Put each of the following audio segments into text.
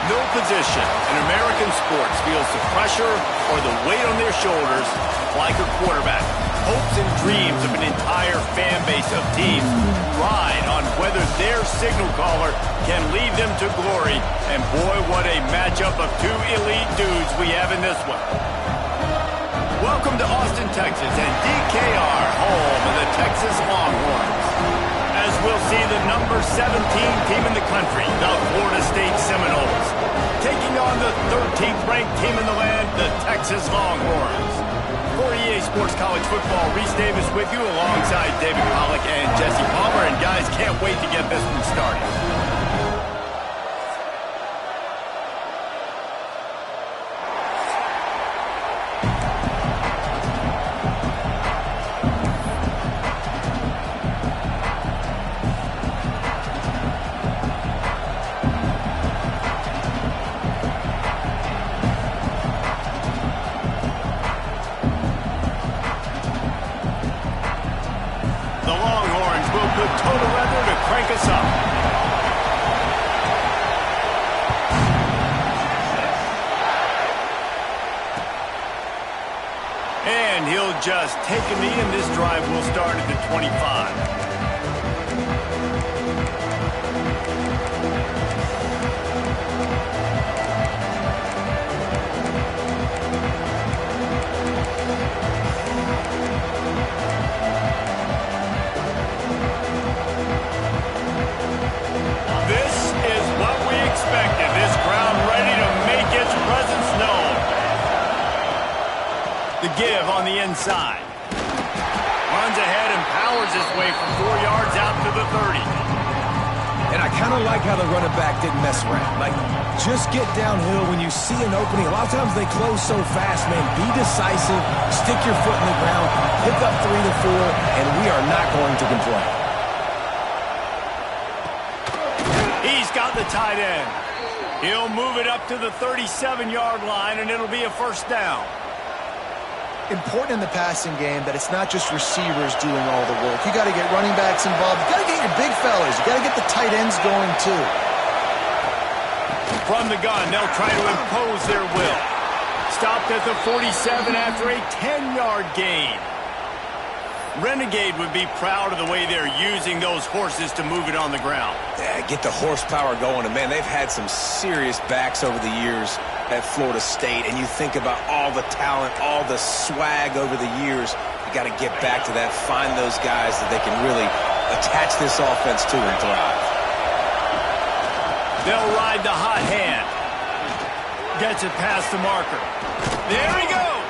No position in American sports feels the pressure or the weight on their shoulders like a quarterback. Hopes and dreams of an entire fan base of teams ride on whether their signal caller can lead them to glory. And boy, what a matchup of two elite dudes we have in this one. Welcome to Austin, Texas, and DKR, home of the Texas Longhorns. As we'll see the number 17 team in the country, the Florida State Seminoles, taking on the 13th ranked team in the land, the Texas Longhorns. For EA Sports College Football, Reese Davis with you alongside David Pollack and Jesse Palmer. And guys, can't wait to get this one started. Total weather to crank us up. And he'll just take a knee, and this drive will start at the 25. This ground ready to make its presence known. The give on the inside. Runs ahead and powers his way for 4 yards out to the 30. And I kind of like how the running back didn't mess around. Like, just get downhill when you see an opening. A lot of times they close so fast, man. Be decisive, stick your foot in the ground, pick up 3 to 4, and we are not going to complain. He's got the tight end. He'll move it up to the 37-yard line, and it'll be a first down. Important in the passing game that it's not just receivers doing all the work. You got to get running backs involved. You got to get your big fellas. You got to get the tight ends going, too. From the gun, they'll try to impose their will. Stopped at the 47 after a 10-yard gain. Renegade would be proud of the way they're using those horses to move it on the ground. Yeah, get the horsepower going. And, man, they've had some serious backs over the years at Florida State. And you think about all the talent, all the swag over the years. You got to get back to that, find those guys that they can really attach this offense to and thrive. They'll ride the hot hand. Gets it past the marker. There he goes.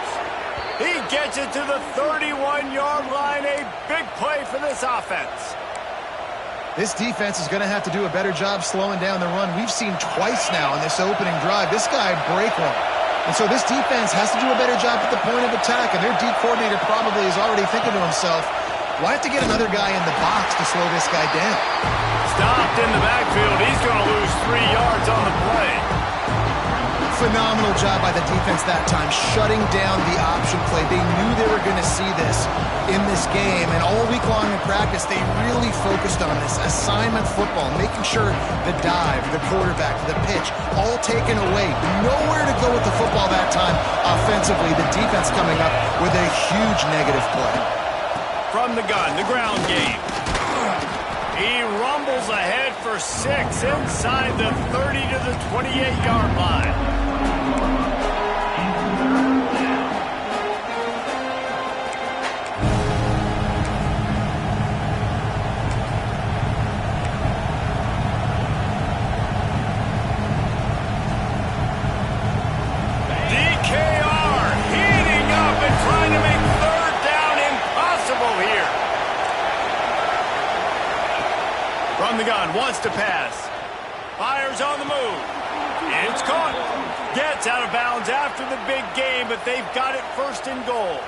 He gets it to the 31-yard line. A big play for this offense. This defense is going to have to do a better job slowing down the run. We've seen twice now in this opening drive this guy break one. And so this defense has to do a better job at the point of attack. And their D coordinator probably is already thinking to himself, well, I have to get another guy in the box to slow this guy down. Stopped in the backfield. He's going to lose 3 yards on the play. Phenomenal job by the defense that time, shutting down the option play. They knew they were going to see this in this game, and all week long in practice, they really focused on this assignment football, making sure the dive, the quarterback, the pitch, all taken away. Nowhere to go with the football that time offensively. The defense coming up with a huge negative play. From the gun, the ground game. He rumbles ahead for 6 inside the 30 to the 28-yard line. DKR heating up and trying to make third down impossible here. From the gun, wants to pass. Fires on the move. It's caught. Gets out of bounds after the big game, but they've got it first and goal.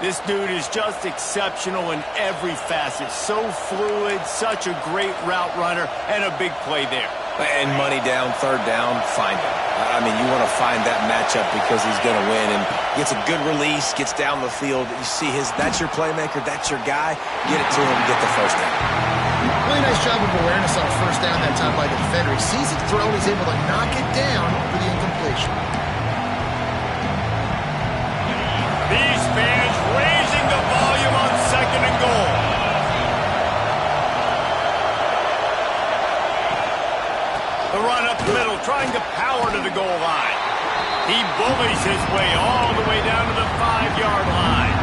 This dude is just exceptional in every facet. So fluid, such a great route runner, and a big play there. And money down, third down, find him. I mean, you want to find that matchup because he's going to win. And gets a good release, gets down the field. You see that's your playmaker, that's your guy. Get it to him, get the first down. Really nice job of awareness on first down that time by the defender. He sees it thrown, he's able to knock it down for the incompletion. These fans raising the volume on 2nd and goal. The run up the middle, trying to power to the goal line. He bullies his way all the way down to the 5-yard line.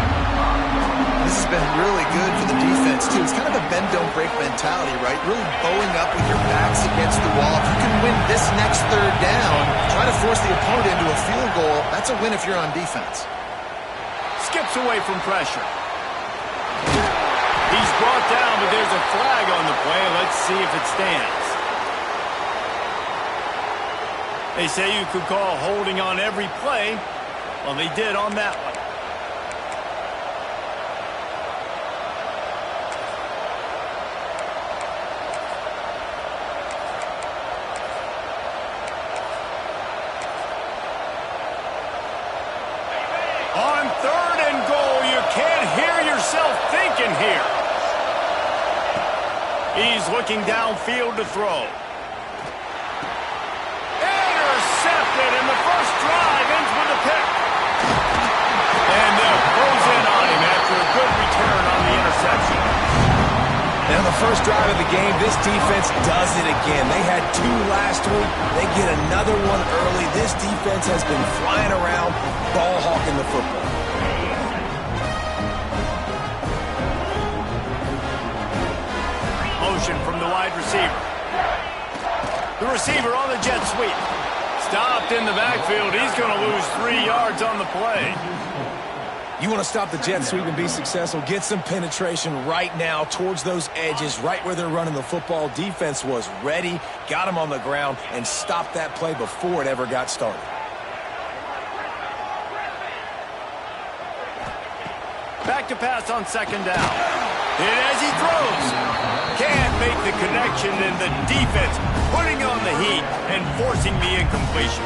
This has been really good for the defense, too. It's kind of a bend-don't-break mentality, right? Really bowing up with your backs against the wall. If you can win this next third down, try to force the opponent into a field goal, that's a win if you're on defense. Skips away from pressure. He's brought down, but there's a flag on the play. Let's see if it stands. They say you could call holding on every play. Well, they did on that one. On 3rd and goal, you can't hear yourself thinking here. He's looking downfield to throw. Intercepted, and the first drive ends with a pick. And they'll close in on him after a good return on the interception. Now, the first drive of the game, this defense does it again. They had 2 last week. They get another one early. This defense has been flying around, ball hawking the football. Motion from the wide receiver. The receiver on the jet sweep. Stopped in the backfield. He's going to lose 3 yards on the play. You want to stop the jet sweep and be successful, get some penetration right now towards those edges, right where they're running the football. Defense was ready, got him on the ground, and stopped that play before it ever got started. Back to pass on 2nd down. And as he throws, can't make the connection, and the defense putting on the heat and forcing the incompletion.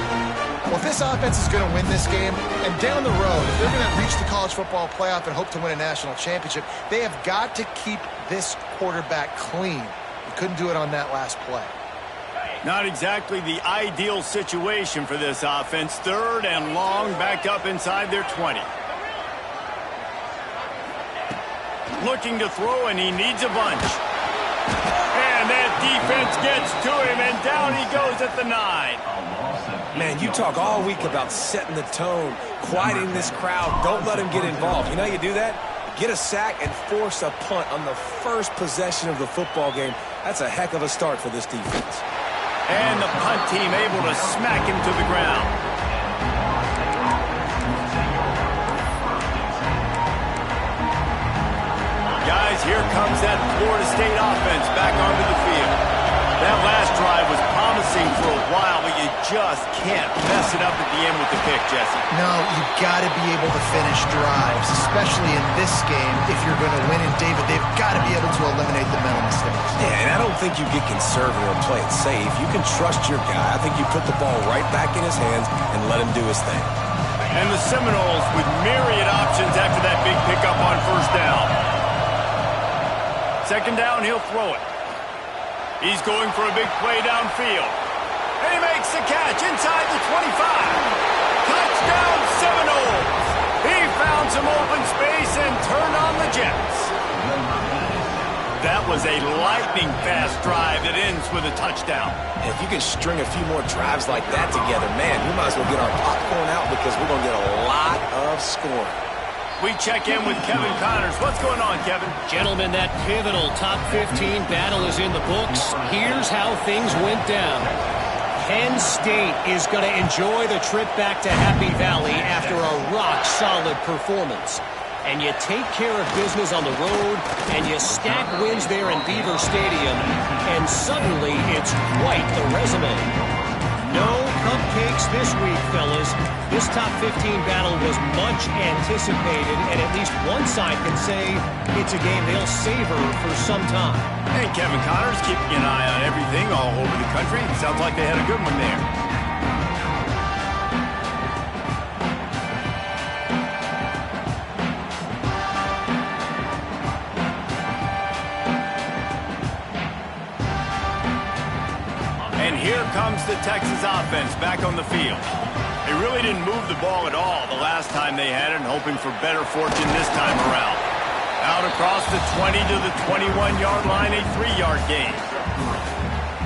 Well, if this offense is going to win this game, and down the road, if they're going to reach the college football playoff and hope to win a national championship, they have got to keep this quarterback clean. He couldn't do it on that last play. Not exactly the ideal situation for this offense. 3rd and long, backed up inside their 20. Looking to throw, and he needs a bunch. And that defense gets to him, and down he goes at the 9. Man, you talk all week about setting the tone, quieting this crowd. Don't let them get involved. You know how you do that? Get a sack and force a punt on the first possession of the football game. That's a heck of a start for this defense. And the punt team able to smack him to the ground. Guys, here comes that Florida State offense back onto the field. That last drive was promising for a while, but you just can't mess it up at the end with the pick, Jesse. No, you've got to be able to finish drives, especially in this game. If you're going to win in David, they've got to be able to eliminate the mental mistakes. Yeah, and I don't think you get conservative or play it safe. You can trust your guy. I think you put the ball right back in his hands and let him do his thing. And the Seminoles with myriad options after that big pickup on 1st down. 2nd down, he'll throw it. He's going for a big play downfield. And he makes the catch inside the 25. Touchdown, Seminoles. He found some open space and turned on the Jets. That was a lightning-fast drive that ends with a touchdown. If you can string a few more drives like that together, man, we might as well get our popcorn out because we're going to get a lot of scoring. We check in with Kevin Connors. What's going on, Kevin? Gentlemen, that pivotal top 15 battle is in the books. Here's how things went down. Penn State is going to enjoy the trip back to Happy Valley after a rock-solid performance. And you take care of business on the road, and you stack wins there in Beaver Stadium, and suddenly it's quite the resume. No cupcakes this week, fellas. This top 15 battle was much anticipated, and at least one side can say it's a game they'll savor for some time. Hey, Kevin Connors, keeping an eye on everything all over the country. Sounds like they had a good one there. Here comes the Texas offense back on the field. They really didn't move the ball at all the last time they had it, and hoping for better fortune this time around. Out across the 20 to the 21-yard line, a 3-yard gain.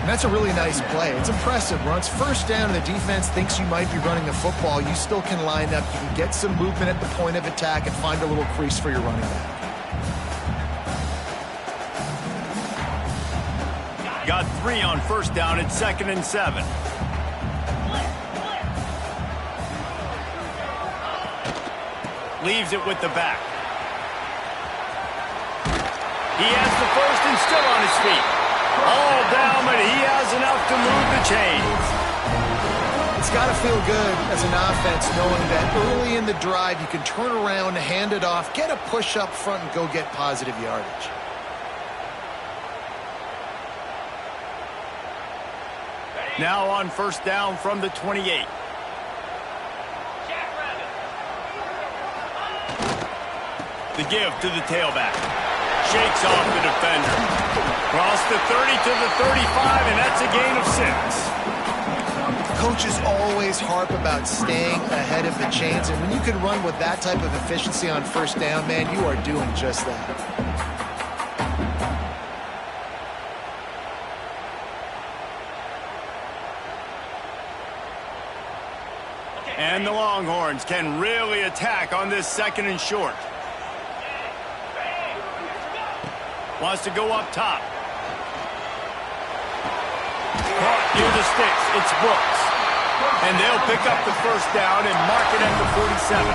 And that's a really nice play. It's impressive. When it's first down and the defense thinks you might be running the football, you still can line up. You can get some movement at the point of attack and find a little crease for your running back. Got 3 on first down at 2nd and 7. Leaves it with the back. He has the first and still on his feet. All down, but he has enough to move the chains. It's got to feel good as an offense knowing that early in the drive you can turn around, hand it off, get a push up front, and go get positive yardage. Now on first down from the 28. The give to the tailback. Shakes off the defender. Cross the 30 to the 35, and that's a gain of 6. Coaches always harp about staying ahead of the chains, and when you can run with that type of efficiency on first down, man, you are doing just that. And the Longhorns can really attack on this 2nd and short. Wants to go up top. Caught near the sticks. It's Brooks. And they'll pick up the first down and mark it at the 47.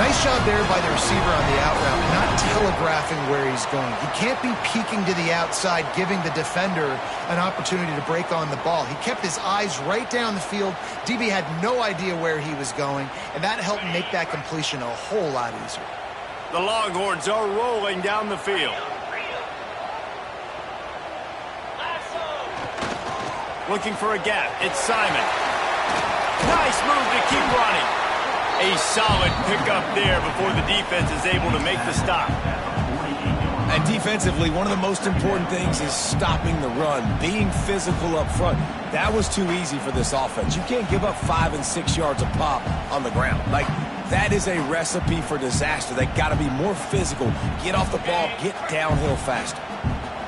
Nice job there by the receiver on the out route, not telegraphing where he's going. He can't be peeking to the outside, giving the defender an opportunity to break on the ball. He kept his eyes right down the field. DB had no idea where he was going, and that helped make that completion a whole lot easier. The Longhorns are rolling down the field. Looking for a gap. It's Simon. Nice move to keep running. A solid pickup there before the defense is able to make the stop. And defensively, one of the most important things is stopping the run, being physical up front. That was too easy for this offense. You can't give up 5 and 6 yards a pop on the ground. Like, that is a recipe for disaster. They got to be more physical, get off the ball, get downhill faster.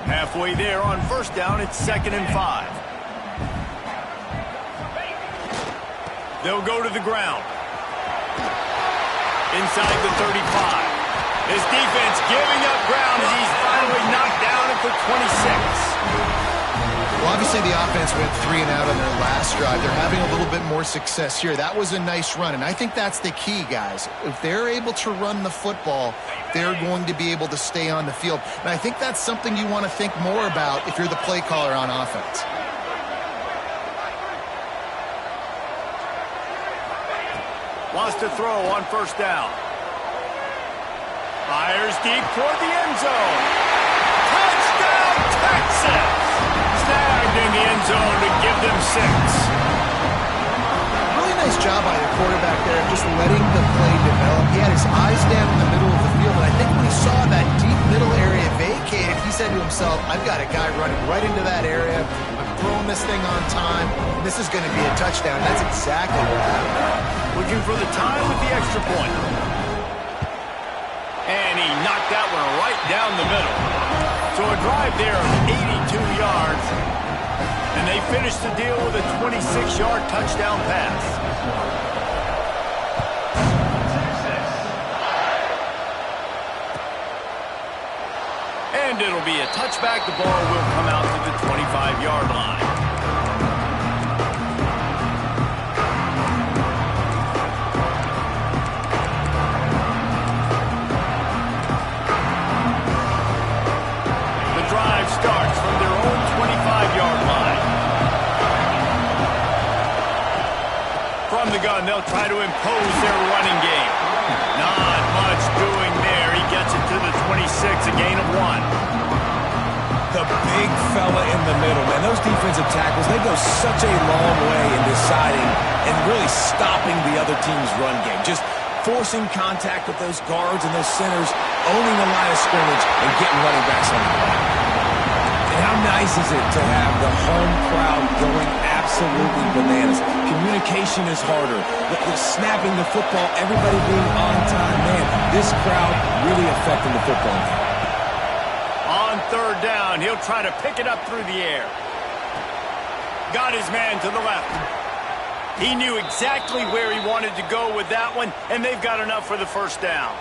Halfway there on first down, it's 2nd and 5. They'll go to the ground. Inside the 35. His defense giving up ground as he's finally knocked down at the 26. Well, obviously the offense went 3 and out on their last drive. They're having a little bit more success here. That was a nice run, and I think that's the key, guys. If they're able to run the football, they're going to be able to stay on the field. And I think that's something you want to think more about if you're the play caller on offense. Wants to throw on first down. Fires deep toward the end zone. Touchdown, Texas! Snagged in the end zone to give them 6. Really nice job by the quarterback there, just letting the play develop. He had his eyes down in the middle of the field, and I think when he saw that deep middle area vacated, he said to himself, I've got a guy running right into that area. I'm throwing this thing on time. This is going to be a touchdown. That's exactly what happened. Looking for the time with the extra point. And he knocked that one right down the middle. So a drive there of 82 yards. And they finished the deal with a 26-yard touchdown pass. And it'll be a touchback. The ball will come out to the 25-yard line. Starts from their own 25-yard line. From the gun, they'll try to impose their running game. Not much doing there. He gets it to the 26, a gain of 1. The big fella in the middle, man. Those defensive tackles, they go such a long way in deciding and really stopping the other team's run game. Just forcing contact with those guards and those centers, owning the line of scrimmage, and getting running backs on the ball. And how How nice is it to have the home crowd going absolutely bananas? Communication is harder. The snapping the football, everybody being on time. Man, this crowd really affecting the football game. On third down, he'll try to pick it up through the air. Got his man to the left. He knew exactly where he wanted to go with that one, and they've got enough for the first down.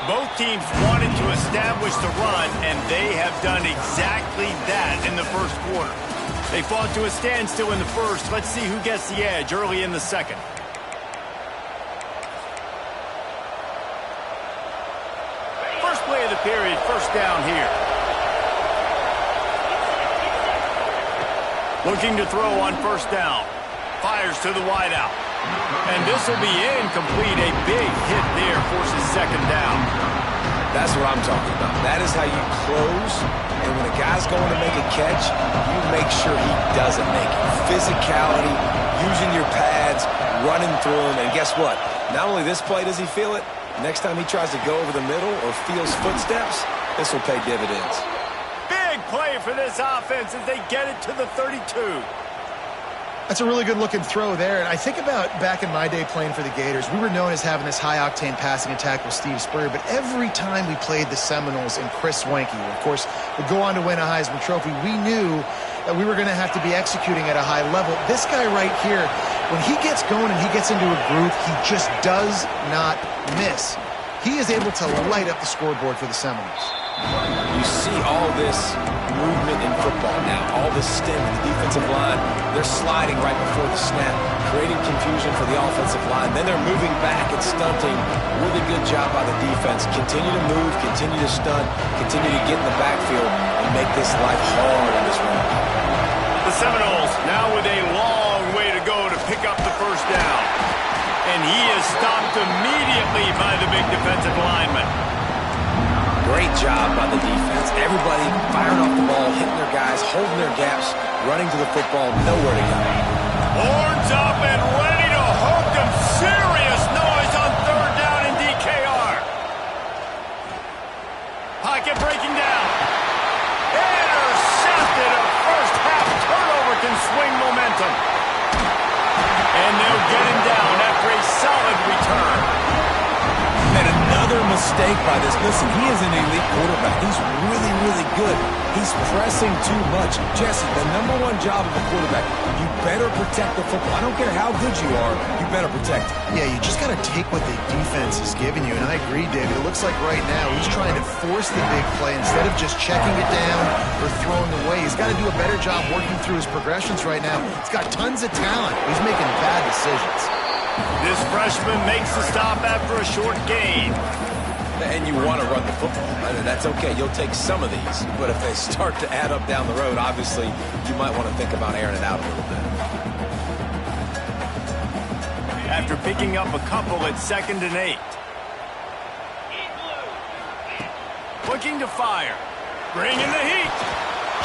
Both teams wanted to establish the run, and they have done exactly that in the first quarter. They fought to a standstill in the first. Let's see who gets the edge early in the second. First play of the period, first down here. Looking to throw on first down. Fires to the wideout. And this will be incomplete. A big hit there forces second down. That's what I'm talking about. That is how you close. And when a guy's going to make a catch, you make sure he doesn't make it. Physicality, using your pads, running through them. And guess what? Not only this play does he feel it, next time he tries to go over the middle or feels footsteps, this will pay dividends. Big play for this offense as they get it to the 32. That's a really good-looking throw there. And I think about back in my day playing for the Gators, we were known as having this high-octane passing attack with Steve Spurrier, but every time we played the Seminoles and Chris Swanke, who, of course, would go on to win a Heisman Trophy, we knew that we were going to have to be executing at a high level. This guy right here, when he gets going and he gets into a groove, he just does not miss. He is able to light up the scoreboard for the Seminoles. You see all this movement in football now, all the stem in the defensive line. They're sliding right before the snap, creating confusion for the offensive line. Then they're moving back and stunting. Really good job by the defense. Continue to move, continue to stunt, continue to get in the backfield and make this life hard in this run. The Seminoles now with a long way to go to pick up the first down. And he is stopped immediately by the big defensive lineman. Great job by the defense. Everybody firing off the ball, hitting their guys, holding their gaps, running to the football, nowhere to go. Horns up and ready to hook them. Serious noise on third down in DKR. Pocket breaking down. Intercepted. A first half turnover can swing momentum. And they'll get him down after a solid return. And another mistake by this. Listen, he is an elite quarterback. He's really, really good. He's pressing too much. Jesse, the number one job of a quarterback, you better protect the football. I don't care how good you are, you better protect it. Yeah, you just got to take what the defense is giving you. And I agree, David. It looks like right now he's trying to force the big play instead of just checking it down or throwing away. He's got to do a better job working through his progressions right now. He's got tons of talent. He's making bad decisions. This freshman makes the stop after a short gain. And you want to run the football. That's okay. You'll take some of these. But if they start to add up down the road, obviously, you might want to think about airing it out a little bit. After picking up a couple at 2nd and 8. Looking to fire. Bringing the heat.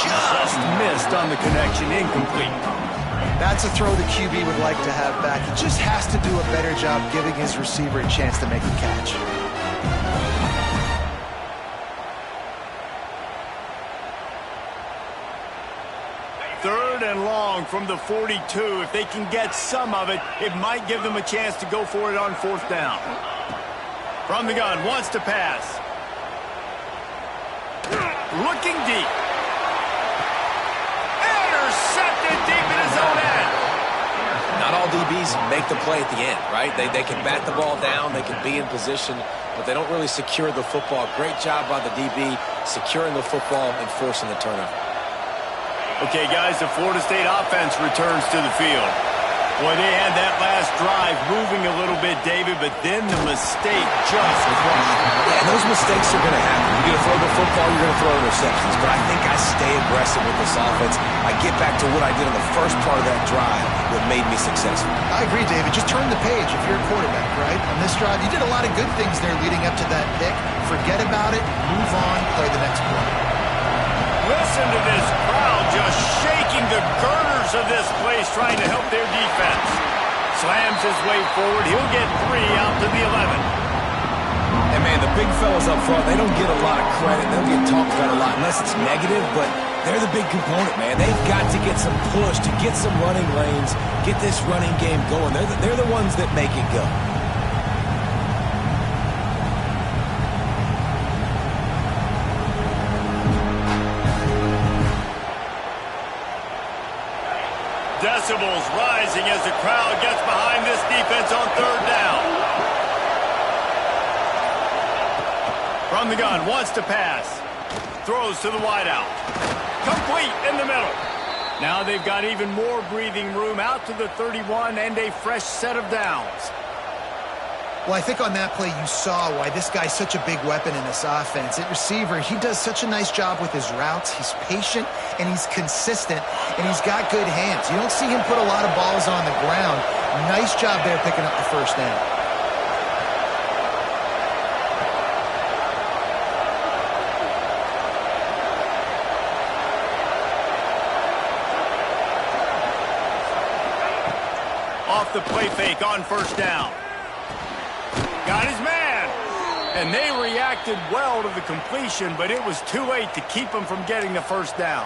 Just missed on the connection. Incomplete. That's a throw the QB would like to have back. He just has to do a better job giving his receiver a chance to make a catch. Third and long from the 42. If they can get some of it, it might give them a chance to go for it on 4th down. From the gun, wants to pass. Looking deep. Intercepted deep in his own end. Not all DBs make the play at the end, right? They can bat the ball down, they can be in position, but they don't really secure the football. Great job by the DB securing the football and forcing the turnover. Okay, guys, the Florida State offense returns to the field. Boy, they had that last drive moving a little bit, David, but then the mistake just crushed. Yeah, those mistakes are going to happen. You're going to throw the football, you're going to throw interceptions. But I think I stay aggressive with this offense. I get back to what I did on the first part of that drive that made me successful. I agree, David. Just turn the page if you're a quarterback, right? On this drive, you did a lot of good things there leading up to that pick. Forget about it, move on, play the next play. Listen to this crowd just shaking the girders of this place trying to help their defense. Slams his way forward. He'll get 3 out to the 11. And, man, the big fellas up front, they don't get a lot of credit. They don't get talked about a lot unless it's negative, but they're the big component, man. They've got to get some push, to get some running lanes, get this running game going. They're the ones that make it go. Decibels rising as the crowd gets behind this defense on 3rd down. From the gun, wants to pass. Throws to the wideout. Complete in the middle. Now they've got even more breathing room out to the 31 and a fresh set of downs. Well, I think on that play you saw why this guy's such a big weapon in this offense. At receiver, he does such a nice job with his routes. He's patient, and he's consistent, and he's got good hands. You don't see him put a lot of balls on the ground. Nice job there picking up the first down. Off the play fake on 1st down. Got his man. And they reacted well to the completion, but it was too late to keep him from getting the 1st down.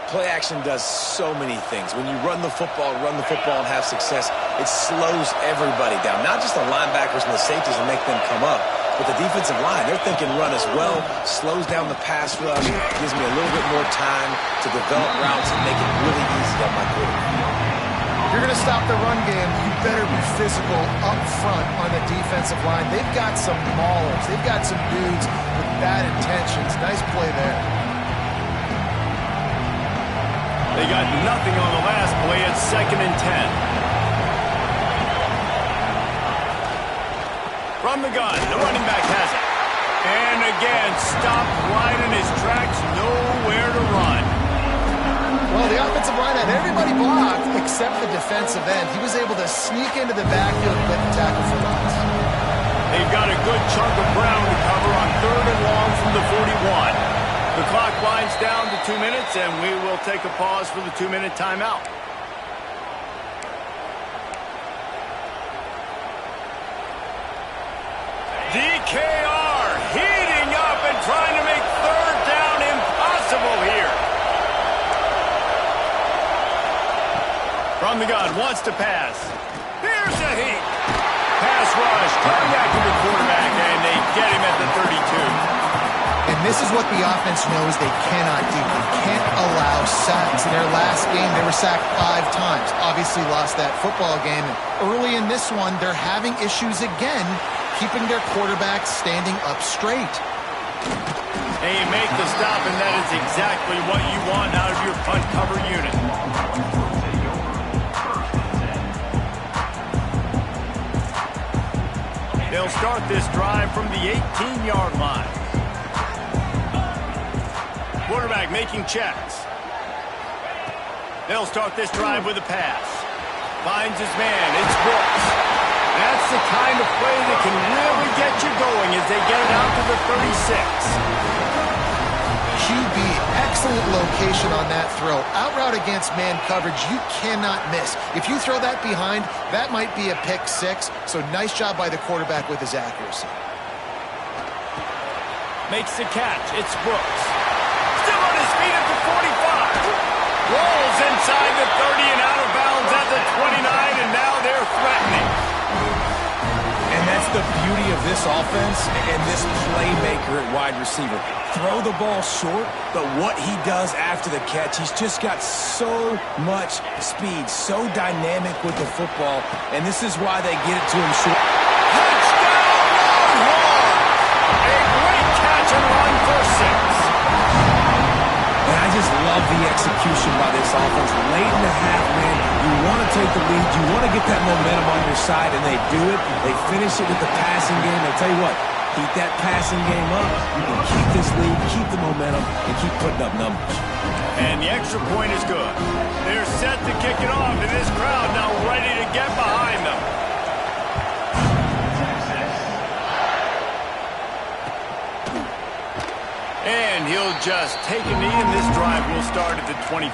Play action does so many things. When you run the football and have success, it slows everybody down. Not just the linebackers and the safeties and make them come up, but the defensive line. They're thinking run as well, slows down the pass rush, gives me a little bit more time to develop routes and make it really easy on my quarterback. If you're going to stop the run game, you better be physical up front on the defensive line. They've got some maulers. They've got some dudes with bad intentions. Nice play there. They got nothing on the last play. It's 2nd and 10. From the gun, the running back has it. And again, stopped right in his tracks. Nowhere to run. Well, the offensive line had everybody blocked except the defensive end. He was able to sneak into the backfield and get the tackle for loss. They've got a good chunk of ground to cover on 3rd and long from the 41. The clock winds down to 2 minutes, and we will take a pause for the 2-minute timeout. DKR heating up and trying to make 3rd down impossible here. From the gun, wants to pass. Here's a heat. Pass rush, coming back to the quarterback, and they get him at the 32. And this is what the offense knows they cannot do. They can't allow sacks. In their last game, they were sacked 5 times. Obviously lost that football game. And early in this one, they're having issues again, keeping their quarterback standing up straight. And you make the stop, and that is exactly what you want out of your punt cover unit. They'll start this drive from the 18-yard line. Quarterback making checks. They'll start this drive with a pass. Finds his man. It's Brooks. That's the kind of play that can really get you going as they get it out to the 36. QB, excellent location on that throw. Out route against man coverage, you cannot miss. If you throw that behind, that might be a pick 6. So nice job by the quarterback with his accuracy. Makes the catch. It's Brooks. Still on his feet at the 45. Rolls inside the 30 and out of bounds at the 29, and now they're threatening. And that's the beauty of this offense and this playmaker at wide receiver. Throw the ball short, but what he does after the catch, he's just got so much speed, so dynamic with the football, and this is why they get it to him short. Touchdown, Longhorn! A great catch and run for 6. And I just love the execution by this offense. Late in the half, man, You want to take the lead. You want to get that momentum on your side, and they do it. They finish it with the passing game. I'll tell you what, keep that passing game up. You can keep this lead, keep the momentum, and keep putting up numbers. And the extra point is good. They're set to kick it off, and this crowd now ready to get behind them. And he'll just take a knee, and this drive will start at the 25.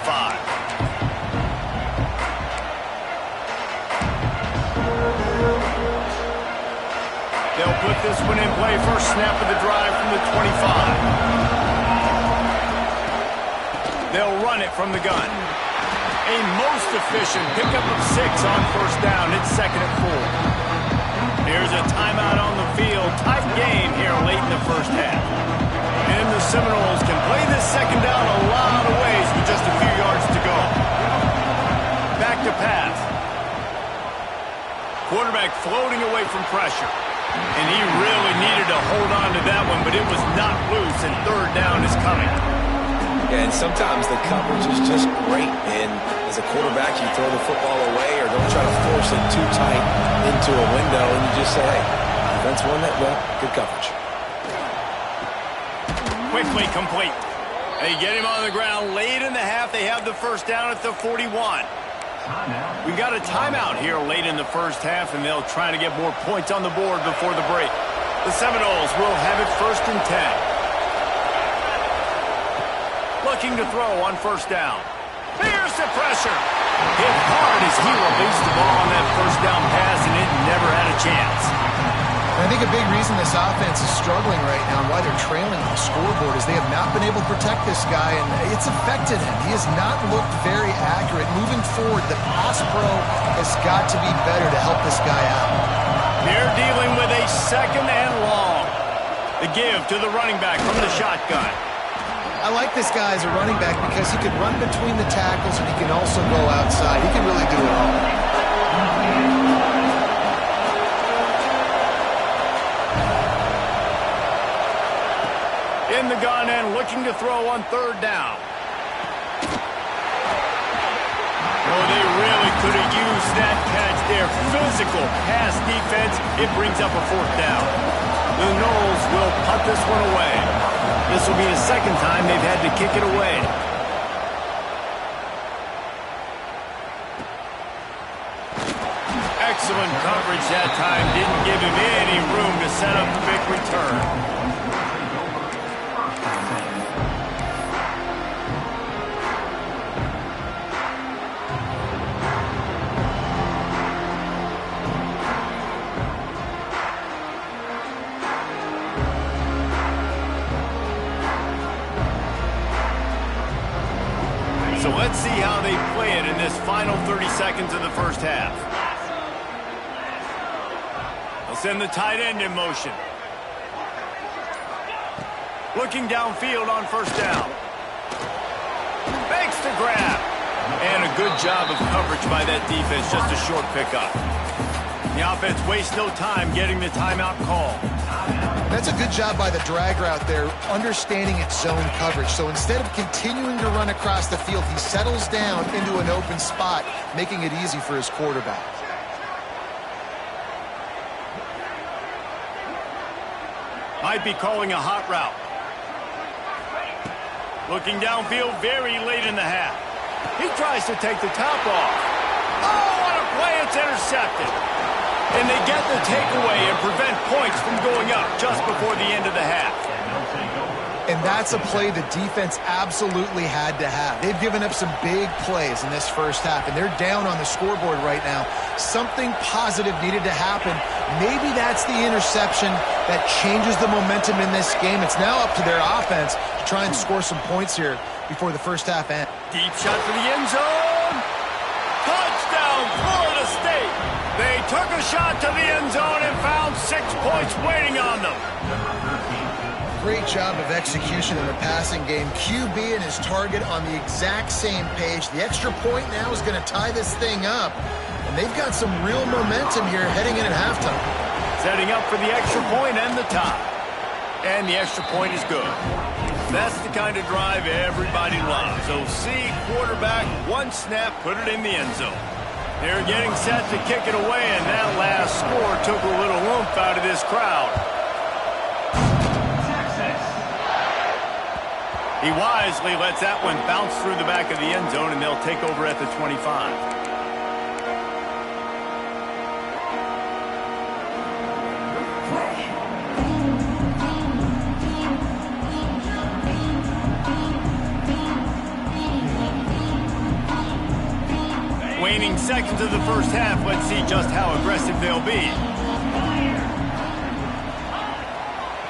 They'll put this one in play. First snap of the drive from the 25. They'll run it from the gun. A most efficient pickup of 6 on first down. It's 2nd and 4. Here's a timeout on the field. Tight game here late in the first half. And the Seminoles can play this second down a lot of ways with just a few yards to go. Back to pass. Quarterback floating away from pressure. And he really needed to hold on to that one, but it was not loose, and third down is coming. And sometimes the coverage is just great. And as a quarterback, you throw the football away or don't try to force it too tight into a window, and you just say, hey, defense won that, well, good coverage. Quickly complete. They get him on the ground late in the half. They have the first down at the 41. We've got a timeout here late in the first half, and they'll try to get more points on the board before the break. The Seminoles will have it 1st and 10. Looking to throw on first down. Here's the pressure. Hit hard as he released the ball on that first down pass, and it never had a chance. I think a big reason this offense is struggling right now and why they're trailing on the scoreboard is they have not been able to protect this guy, and it's affected him. He has not looked very accurate. Moving forward, the pass pro has got to be better to help this guy out. They're dealing with a 2nd and long. The give to the running back from the shotgun. I like this guy as a running back because he can run between the tackles and he can also go outside. He can really do it all. In the gun and looking to throw on third down. Oh, they really could have used that catch there. Physical pass defense. It brings up a 4th down. The Noles will punt this one away. This will be the 2nd time they've had to kick it away. Excellent coverage that time. Didn't give him any room to set up the big return. So let's see how they play it in this final 30 seconds of the first half. They'll send the tight end in motion. Looking downfield on first down. Makes the grab. And a good job of coverage by that defense, just a short pickup. The offense wastes no time getting the timeout call. That's a good job by the drag route there, understanding its zone coverage. So instead of continuing to run across the field, he settles down into an open spot, making it easy for his quarterback. Might be calling a hot route. Looking downfield very late in the half. He tries to take the top off. Oh, what a play. It's intercepted. And they get the takeaway and prevent points from going up just before the end of the half. And that's a play the defense absolutely had to have. They've given up some big plays in this first half, and they're down on the scoreboard right now. Something positive needed to happen. Maybe that's the interception that changes the momentum in this game. It's now up to their offense to try and score some points here before the first half ends. Deep shot for the end zone. Touchdown, Florida State. They took a shot to the end zone and found 6 points waiting on them. Great job of execution in the passing game. QB and his target on the exact same page. The extra point now is going to tie this thing up. And they've got some real momentum here heading in at halftime. Setting up for the extra point and the tie. And the extra point is good. That's the kind of drive everybody loves. So see quarterback, one snap, put it in the end zone. They're getting set to kick it away, and that last score took a little oomph out of this crowd. He wisely lets that one bounce through the back of the end zone, and they'll take over at the 25. Waning seconds of the first half. Let's see just how aggressive they'll be.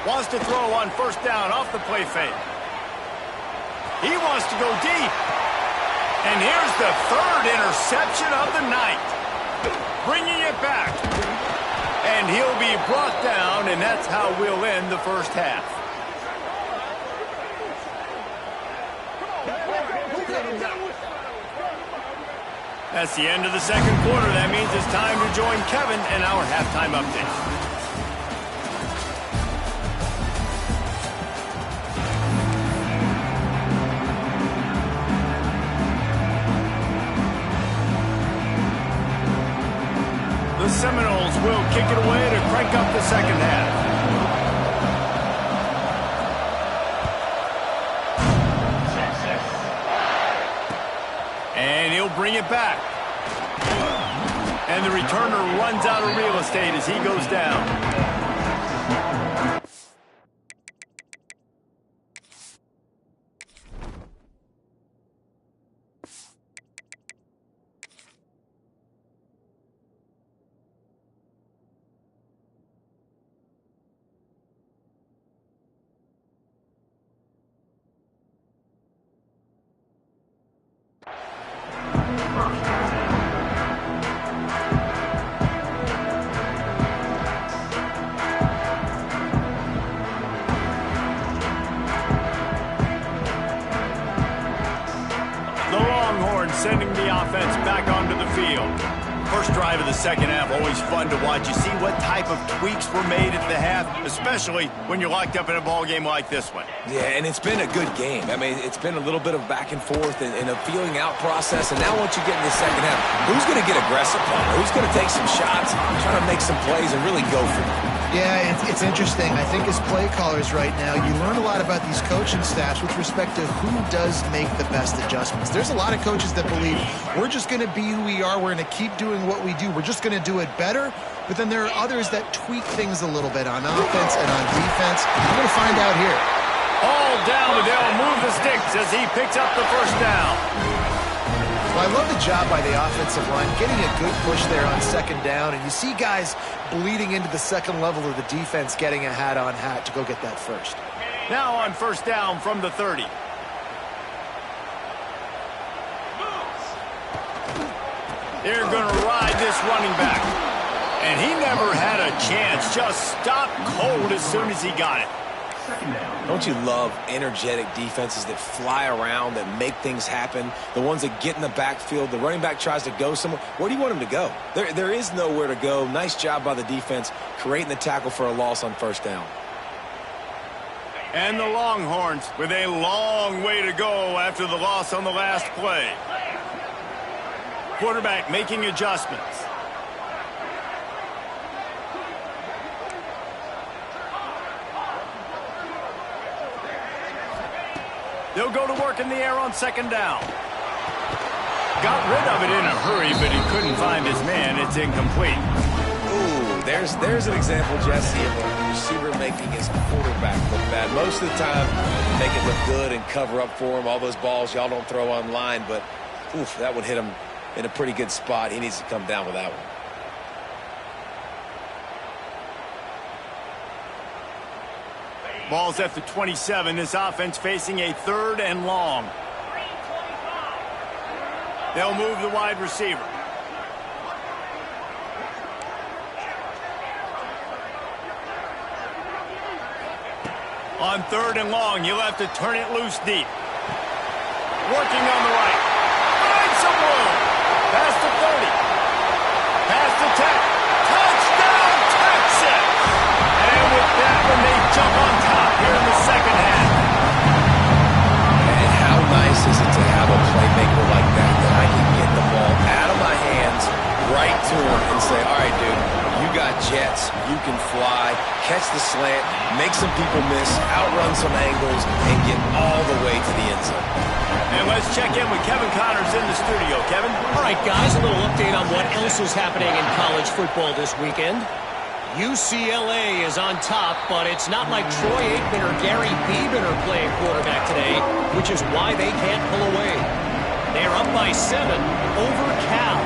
Wants to throw on first down off the play fake. He wants to go deep. And here's the third interception of the night. Bringing it back. And he'll be brought down, and that's how we'll end the first half. That's the end of the second quarter. That means it's time to join Kevin in our halftime update. The Seminoles will kick it away to crank up the second half. And he'll bring it back. And the returner runs out of real estate as he goes down. Sending the offense back onto the field. First drive of the second half, always fun to watch. You see what type of tweaks were made at the half, especially when you're locked up in a ball game like this one. Yeah, and it's been a good game. I mean, it's been a little bit of back and forth and a feeling out process. And now once you get in the second half, who's going to get aggressive, Palmer? Who's going to take some shots, try to make some plays, and really go for it? Yeah, it's interesting. I think as play callers right now, you learn a lot about these coaching staffs with respect to who does make the best adjustments. There's a lot of coaches that believe we're just going to be who we are. We're going to keep doing what we do. We're just going to do it better. But then there are others that tweak things a little bit on offense and on defense. I'm going to find out here. All down, but they'll move the sticks as he picks up the first down. Well, I love the job by the offensive line, getting a good push there on second down. And you see guys bleeding into the second level of the defense, getting a hat-on-hat to go get that first. Now on first down from the 30. They're going to ride this running back. And he never had a chance. Just stopped cold as soon as he got it. Don't you love energetic defenses that fly around, that make things happen? The ones that get in the backfield, the running back tries to go somewhere. Where do you want him to go? There is nowhere to go. Nice job by the defense, creating the tackle for a loss on first down. And the Longhorns with a long way to go after the loss on the last play. Quarterback making adjustments. They'll go to work in the air on second down. Got rid of it in a hurry, but he couldn't find his man. It's incomplete. Ooh, there's an example, Jesse, of a receiver making his quarterback look bad. Most of the time, make it look good and cover up for him. All those balls y'all don't throw online, but oof, that would hit him in a pretty good spot. He needs to come down with that one. Ball's at the 27. This offense facing a third and long. They'll move the wide receiver. On third and long, you'll have to turn it loose deep. Working on the right. Finds some room. Past the 30. Past the 10. Touchdown, Texas! And with that one, they jump on top here in the second half. And how nice is it to have slant, make some people miss, outrun some angles, and get all the way to the end zone. And let's check in with Kevin Connors in the studio. Kevin? All right, guys, a little update on what else is happening in college football this weekend. UCLA is on top, but it's not like Troy Aikman or Gary Beeman are playing quarterback today, which is why they can't pull away. They're up by 7 over Cal.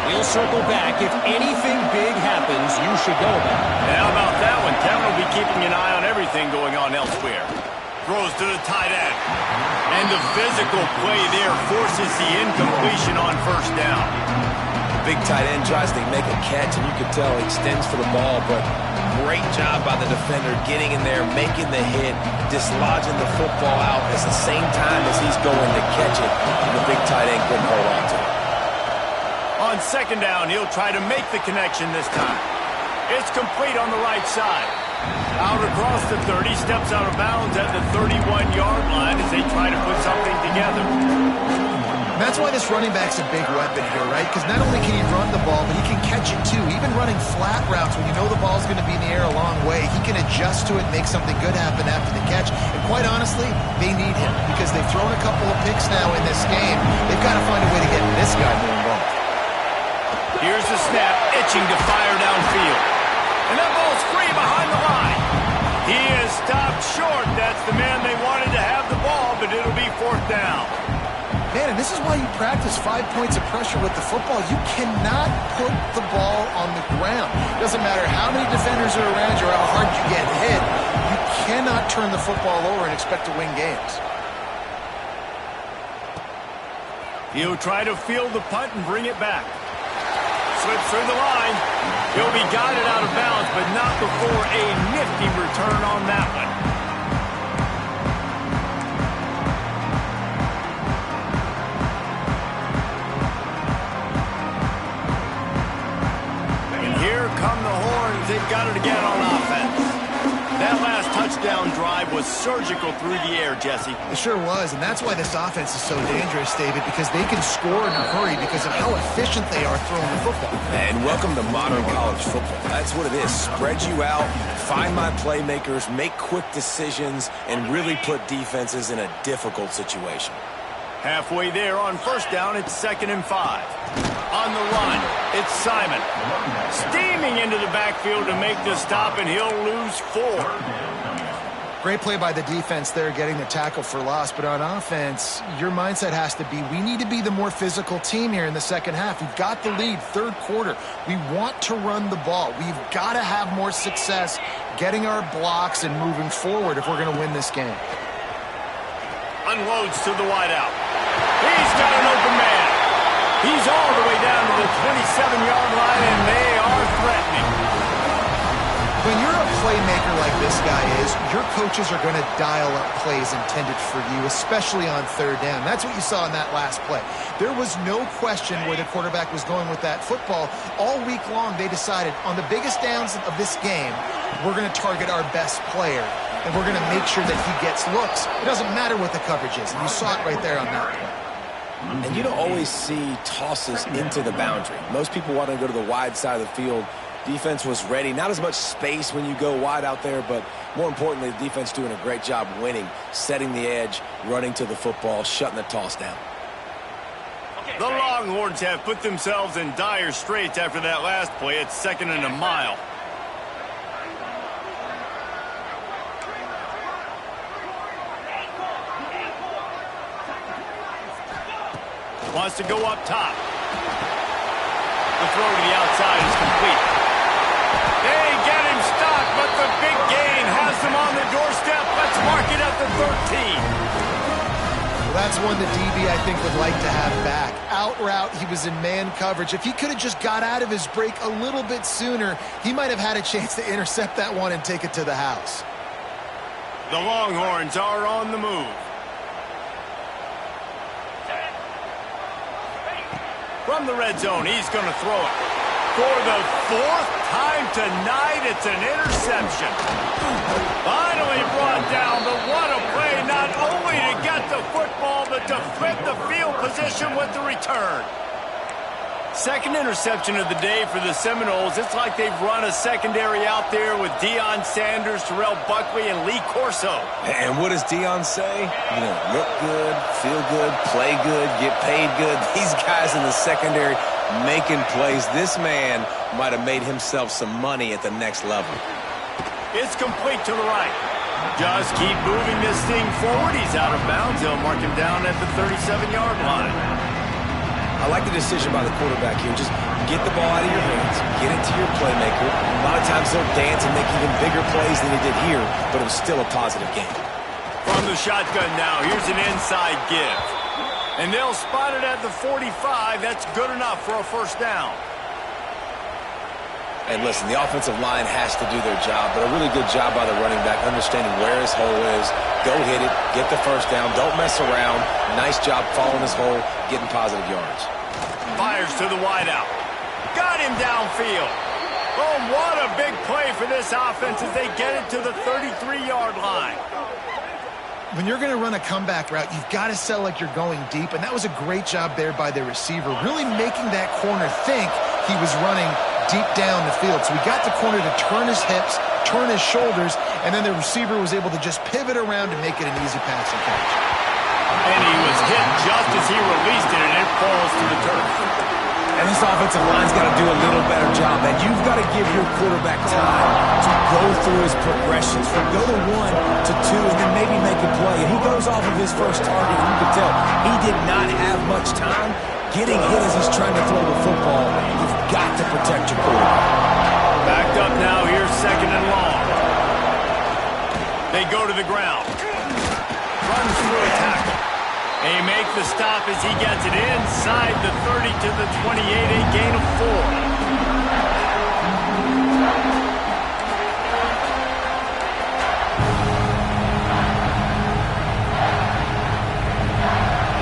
We'll circle back. If anything big happens, you should know about it. And how about that one? Kevin will be keeping an eye on everything going on elsewhere. Throws to the tight end. And the physical play there forces the incompletion on first down. Big tight end tries to make a catch, and you can tell he extends for the ball, but great job by the defender getting in there, making the hit, dislodging the football out at the same time as he's going to catch it, and the big tight end couldn't hold on to it. On second down, he'll try to make the connection this time. It's complete on the right side. Out across the 30, steps out of bounds at the 31-yard line as they try to put something together. And that's why this running back's a big weapon here, right? Because not only can he run the ball, but he can catch it too. Even running flat routes when you know the ball's going to be in the air a long way, he can adjust to it, make something good happen after the catch. And quite honestly, they need him because they've thrown a couple of picks now in this game. They've got to find a way to get this guy more involved. Here's the snap, itching to fire downfield. And that ball's free behind the line. He is stopped short. That's the man they wanted to have the ball, but it'll be fourth down. Man, and this is why you practice 5 points of pressure with the football. You cannot put the ball on the ground. Doesn't matter how many defenders are around you or how hard you get hit. You cannot turn the football over and expect to win games. He'll try to field the punt and bring it back. Slips through the line. He'll be guided out of bounds, but not before a nifty return on that one. And here come the horns. They've got it again on offense. That last touchdown drive was surgical through the air, Jesse. It sure was, and that's why this offense is so dangerous, David, because they can score in a hurry because of how efficient they are throwing the football. And welcome to modern college football. That's what it is. Spread you out, find my playmakers, make quick decisions, and really put defenses in a difficult situation. Halfway there on first down, it's 2nd and 5. On the run, it's Simon. Steaming into the backfield to make the stop, and he'll lose 4. Great play by the defense there, getting the tackle for loss. But on offense, your mindset has to be, we need to be the more physical team here in the second half. We've got the lead, third quarter. We want to run the ball. We've got to have more success getting our blocks and moving forward if we're going to win this game. Unloads to the wideout. He's got an open man. He's all the way down to the 27-yard line, and they are threatening. When you're a playmaker like this guy is, your coaches are going to dial up plays intended for you, especially on third down. That's what you saw in that last play. There was no question where the quarterback was going with that football. All week long, they decided on the biggest downs of this game, we're going to target our best player, and we're going to make sure that he gets looks. It doesn't matter what the coverage is. And you saw it right there on that play. And you don't always see tosses into the boundary. Most people want to go to the wide side of the field. Defense was ready. Not as much space when you go wide out there, but more importantly, the defense doing a great job winning, setting the edge, running to the football, shutting the toss down. The Longhorns have put themselves in dire straits after that last play. It's 2nd and a mile. Wants to go up top. The throw to the outside is complete. They get him stopped, but the big gain has them on the doorstep. Let's mark it at the 13. Well, that's one that DB, I think, would like to have back. Out route, he was in man coverage. If he could have just got out of his break a little bit sooner, he might have had a chance to intercept that one and take it to the house. The Longhorns are on the move. From the red zone, he's going to throw it. For the 4th time tonight, it's an interception. Finally brought down, but what a play, not only to get the football, but to flip the field position with the return. Second interception of the day for the Seminoles. It's like they've run a secondary out there with Deion Sanders, Terrell Buckley, and Lee Corso. And what does Deion say? You know, look good, feel good, play good, get paid good. These guys in the secondary making plays. This man might have made himself some money at the next level. It's complete to the right. Just keep moving this thing forward. He's out of bounds. They'll mark him down at the 37-yard line. I like the decision by the quarterback here. Just get the ball out of your hands, get it to your playmaker. A lot of times they'll dance and make even bigger plays than he did here, but it was still a positive game. From the shotgun now, here's an inside give. And they'll spot it at the 45. That's good enough for a first down. And listen, the offensive line has to do their job, but a really good job by the running back understanding where his hole is. Go hit it, get the first down, don't mess around. Nice job following his hole, getting positive yards. Fires to the wideout. Got him downfield. Oh, what a big play for this offense as they get it to the 33-yard line. When you're going to run a comeback route, you've got to sell like you're going deep, and that was a great job there by the receiver, really making that corner think he was running deep down the field. So we got the corner to turn his hips, turn his shoulders, and then the receiver was able to just pivot around and make it an easy pass and catch. And he was hit just as he released it, and it falls to the turf. And this offensive line's got to do a little better job, and you've got to give your quarterback time to go through his progressions from go to 1 to 2 and then maybe make a play. And he goes off of his first target, and you can tell he did not have much time getting hit as he's trying to throw the football. You've got to protect your quarterback. Backed up now, here's second and long. They go to the ground. Runs through a tackle. They make the stop as he gets it inside the 30 to the 28, a gain of 4.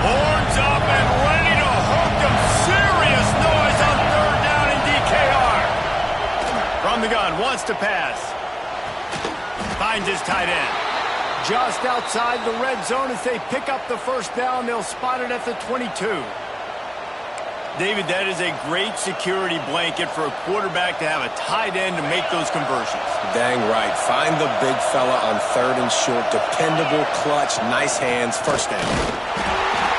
Horns up and ready to hook them. Serious noise on third down in DKR. From the gun, wants to pass. Finds his tight end. Just outside the red zone as they pick up the first down. They'll spot it at the 22. David, that is a great security blanket for a quarterback to have a tight end to make those conversions. Dang right. Find the big fella on third and short. Dependable, clutch, nice hands, first down.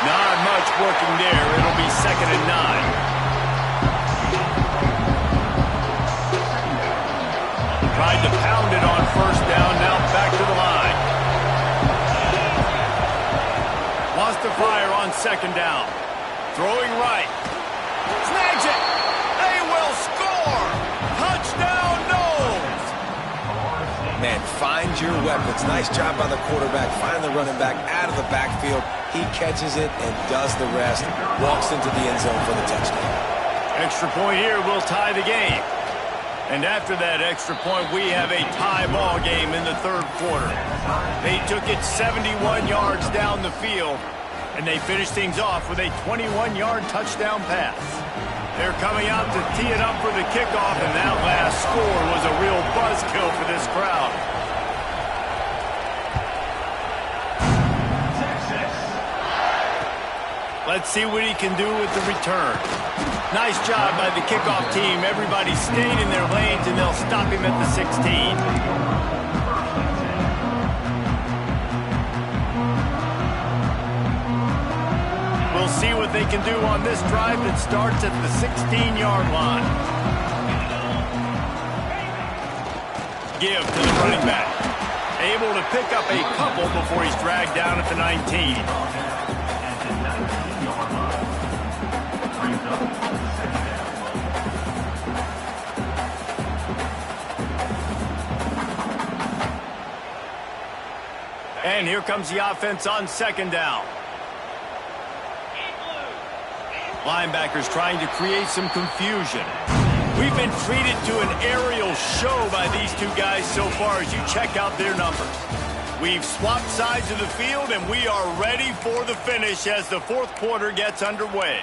Not much working there. It'll be second and 9. Tried to pound it on first down. Now back to the line. Wants to fire on second down. Throwing right. Snags it. They will score. Touchdown, Noles. Man, find your weapons. Nice job by the quarterback. Find the running back out of the backfield. He catches it and does the rest. Walks into the end zone for the touchdown. Extra point here will tie the game. And after that extra point, we have a tie ball game in the third quarter. They took it 71 yards down the field, and they finished things off with a 21-yard touchdown pass. They're coming out to tee it up for the kickoff, and that last score was a real buzzkill for this crowd. Let's see what he can do with the return. Nice job by the kickoff team. Everybody stayed in their lanes, and they'll stop him at the 16. We'll see what they can do on this drive that starts at the 16-yard line. Give to the running back. Able to pick up a couple before he's dragged down at the 19. And here comes the offense on second down. Linebackers trying to create some confusion. We've been treated to an aerial show by these two guys so far as you check out their numbers. We've swapped sides of the field, and we are ready for the finish as the fourth quarter gets underway.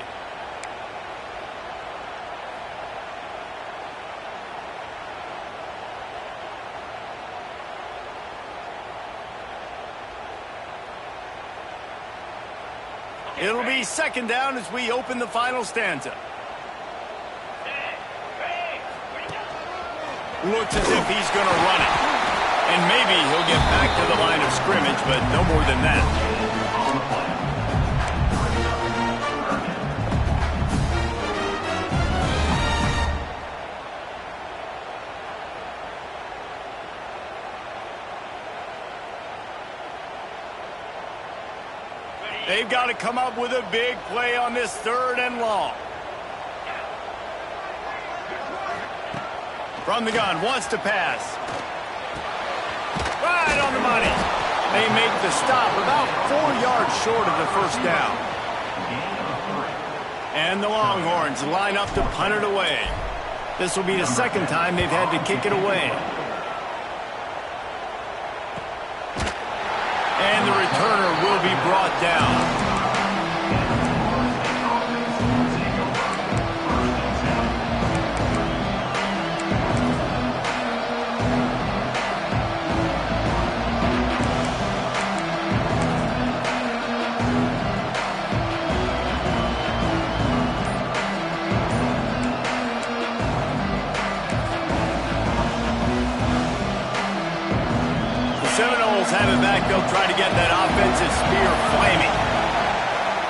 It'll be second down as we open the final stanza. Looks as if he's going to run it. And maybe he'll get back to the line of scrimmage, but no more than that. They've got to come up with a big play on this 3rd and long. From the gun, wants to pass. Right on the money. They make the stop about 4 yards short of the first down. And the Longhorns line up to punt it away. This will be the 2nd time they've had to kick it away. And the returner will be brought down. Seminoles have it back. They'll try to get that offensive spear flaming.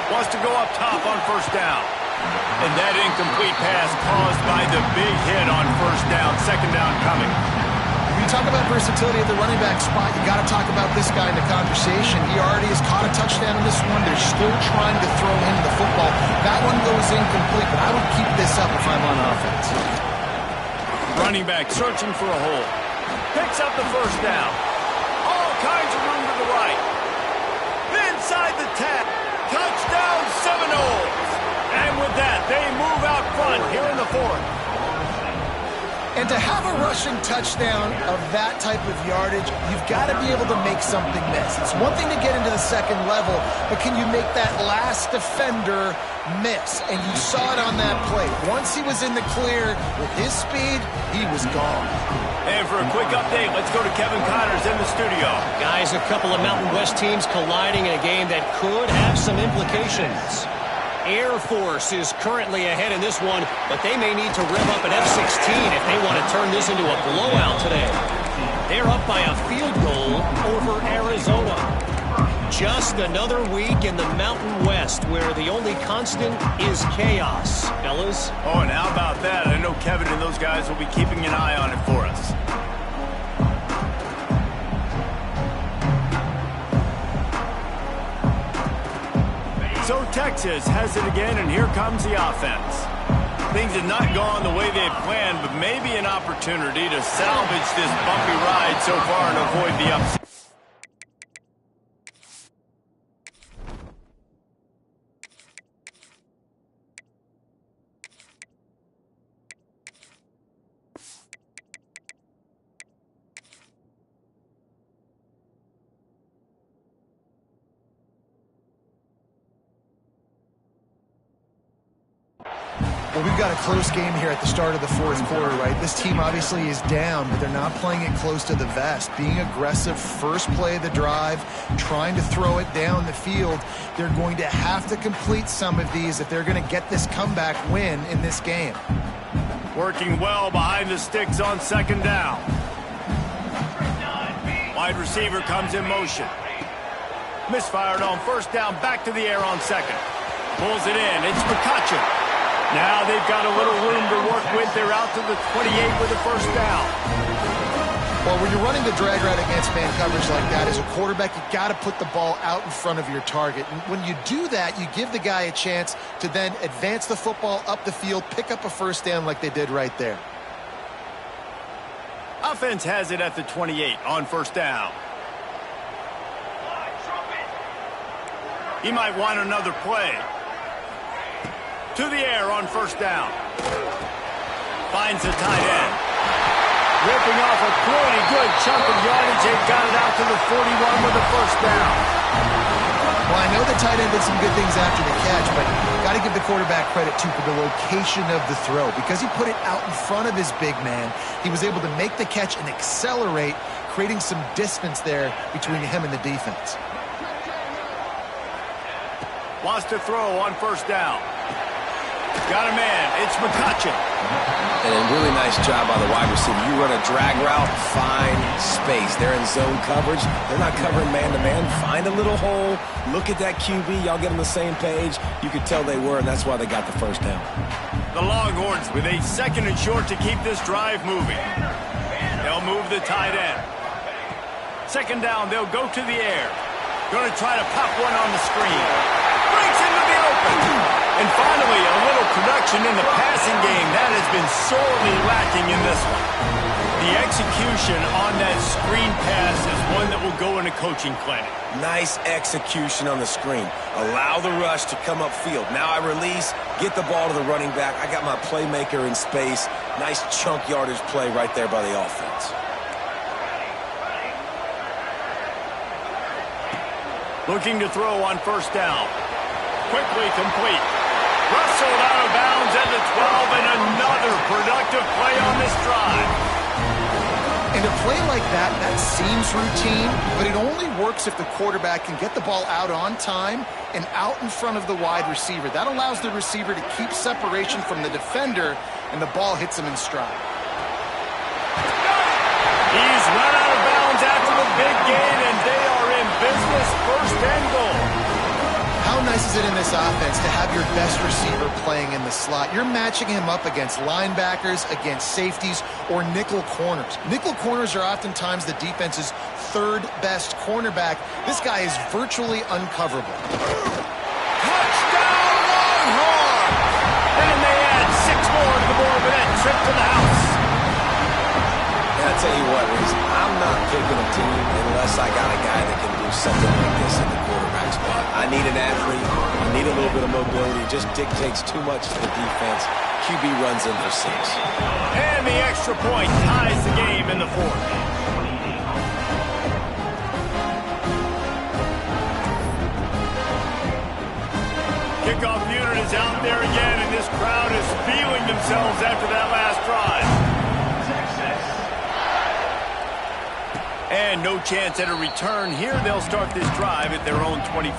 Wants to go up top on 1st down. And that incomplete pass caused by the big hit on 1st down. 2nd down coming. When you talk about versatility at the running back spot, you got to talk about this guy in the conversation. He already has caught a touchdown in this one. They're still trying to throw him the football. That one goes incomplete, but I would keep this up if I'm on offense. Running back searching for a hole. Picks up the 1st down. Kinds of room to the right. Inside the 10. Touchdown Seminoles. And with that, they move out front here in the 4th. And to have a rushing touchdown of that type of yardage, you've got to be able to make something miss. It's one thing to get into the 2nd level, but can you make that last defender miss? And you saw it on that play. Once he was in the clear with his speed, he was gone. And for a quick update, let's go to Kevin Connors in the studio. Guys, a couple of Mountain West teams colliding in a game that could have some implications. Air Force is currently ahead in this one, but they may need to rev up an F-16 if they want to turn this into a blowout today. They're up by a field goal over Arizona. Just another week in the Mountain West where the only constant is chaos, fellas. Oh, and how about that? I know Kevin and those guys will be keeping an eye on it for us. So Texas has it again, and here comes the offense. Things have not gone the way they've planned, but maybe an opportunity to salvage this bumpy ride so far and avoid the upset. Well, we've got a close game here at the start of the 4th quarter, right? This team obviously is down, but they're not playing it close to the vest. Being aggressive, first play of the drive, trying to throw it down the field. They're going to have to complete some of these if they're going to get this comeback win in this game. Working well behind the sticks on 2nd down. Wide receiver comes in motion. Misfired on 1st down, back to the air on 2nd. Pulls it in, it's McCutcheon. Now they've got a little room to work with. They're out to the 28 with a 1st down. Well, when you're running the drag route against man coverage like that, as a quarterback, you got to put the ball out in front of your target. And when you do that, you give the guy a chance to then advance the football up the field, pick up a 1st down like they did right there. Offense has it at the 28 on 1st down. He might want another play. To the air on 1st down. Finds the tight end. Ripping off a pretty good chunk of yardage. They got it out to the 41 with a 1st down. Well, I know the tight end did some good things after the catch, but got to give the quarterback credit, too, for the location of the throw. Because he put it out in front of his big man, he was able to make the catch and accelerate, creating some distance there between him and the defense. Wants to throw on 1st down. Got a man. It's McCutcheon. And a really nice job by the wide receiver. You run a drag route, find space. They're in zone coverage. They're not covering man-to-man. Find a little hole. Look at that QB. Y'all get on the same page. You could tell they were, and that's why they got the first down. The Longhorns with a 2nd and short to keep this drive moving. They'll move the tight end. 2nd down, they'll go to the air. Going to try to pop one on the screen. Breaks into the open. And finally, a little production in the passing game. That has been sorely lacking in this one. The execution on that screen pass is one that will go in a coaching clinic. Nice execution on the screen. Allow the rush to come upfield. Now I release, get the ball to the running back. I got my playmaker in space. Nice chunk yardage play right there by the offense. Looking to throw on 1st down. Quickly complete. Wrestled out of bounds at the 12, and another productive play on this drive. And a play like that, that seems routine, but it only works if the quarterback can get the ball out on time and out in front of the wide receiver. That allows the receiver to keep separation from the defender, and the ball hits him in stride. He's run out of bounds after the big gain, and they are in business. 1st and goal. How nice is it in this offense to have your best receiver playing in the slot? You're matching him up against linebackers, against safeties, or nickel corners. Nickel corners are oftentimes the defense's 3rd best cornerback. This guy is virtually uncoverable. Touchdown, Longhorn! And they add 6 more to the board with that trip to the house. And I'll tell you what, Reese, I'm not picking a team unless I got a guy that can do something like this in the quarterback spot. I need an athlete. I need a little bit of mobility. It just dictates too much to the defense. QB runs in for 6. And the extra point ties the game in the 4th. Kickoff unit is out there again, and this crowd is feeling themselves after that last drive. And no chance at a return here. They'll start this drive at their own 25.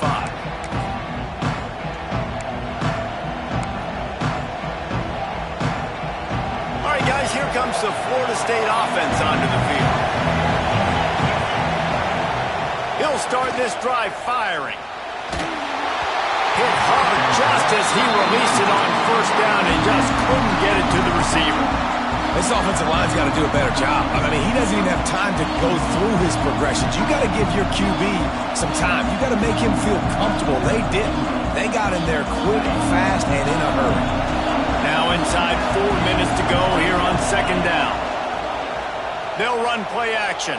All right, guys, here comes the Florida State offense onto the field. He'll start this drive firing. Hit hard just as he released it on 1st down and just couldn't get it to the receiver. This offensive line's got to do a better job. I mean, he doesn't even have time to go through his progressions. You got to give your QB some time. You got to make him feel comfortable. They didn't. They got in there quick, fast, and in a hurry. Now inside 4 minutes to go here on 2nd down. They'll run play action.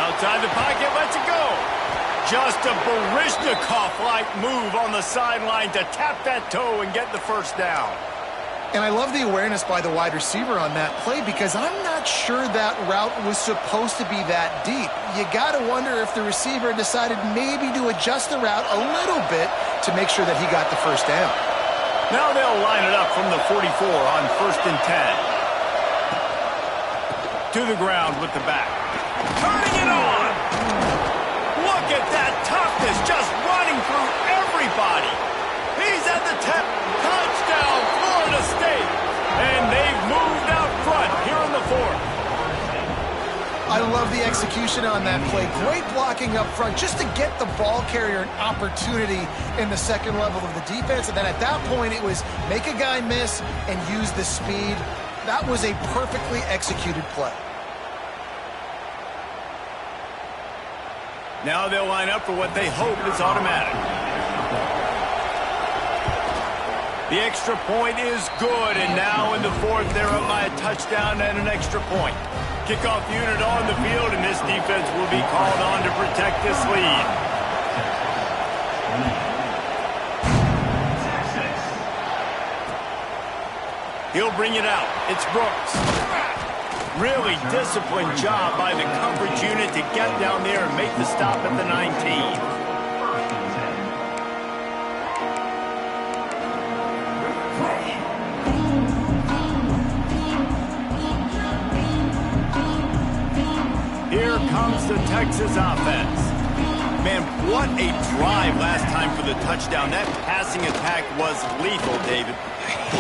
Outside the pocket, lets it go. Just a Baryshnikov-like move on the sideline to tap that toe and get the 1st down. And I love the awareness by the wide receiver on that play because I'm not sure that route was supposed to be that deep. You got to wonder if the receiver decided maybe to adjust the route a little bit to make sure that he got the 1st down. Now they'll line it up from the 44 on 1st and 10. To the ground with the back. Turning it on! Look at that toughness just running through everybody. He's at the 10. Touchdown, Florida State. And they've moved out front here in the 4th. I love the execution on that play. Great blocking up front just to get the ball carrier an opportunity in the 2nd level of the defense. And then at that point, it was make a guy miss and use the speed. That was a perfectly executed play. Now they'll line up for what they hope is automatic. The extra point is good, and now in the 4th, they're up by a touchdown and an extra point. Kickoff unit on the field, and this defense will be called on to protect this lead. He'll bring it out. It's Brooks. Really disciplined job by the coverage unit to get down there and make the stop at the 19. Here comes the Texas offense. Man, what a drive last time for the touchdown. That passing attack was lethal, David.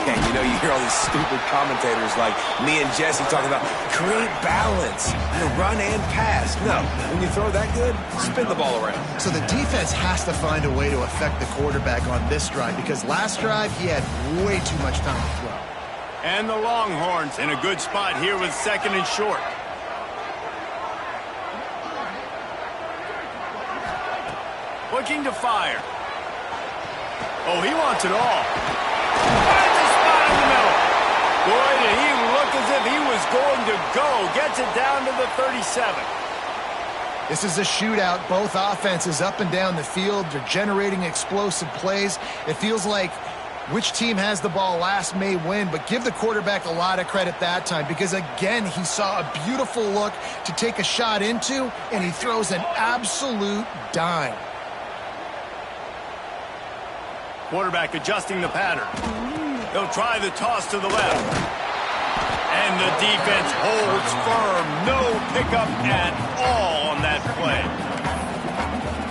Yeah, you know, you hear all these stupid commentators like me and Jesse talking about create balance, run and pass. No, when you throw that good, spin the ball around. So the defense has to find a way to affect the quarterback on this drive because last drive he had way too much time to throw. And the Longhorns in a good spot here with 2nd and short. Looking to fire. Oh, he wants it all. Finds a spot in the middle. Boy, did he look as if he was going to go. Gets it down to the 37. This is a shootout. Both offenses up and down the field. They're generating explosive plays. It feels like which team has the ball last may win, but give the quarterback a lot of credit that time because, again, he saw a beautiful look to take a shot into, and he throws an absolute dime. Quarterback adjusting the pattern. They'll try the toss to the left. And the defense holds firm. No pickup at all on that play.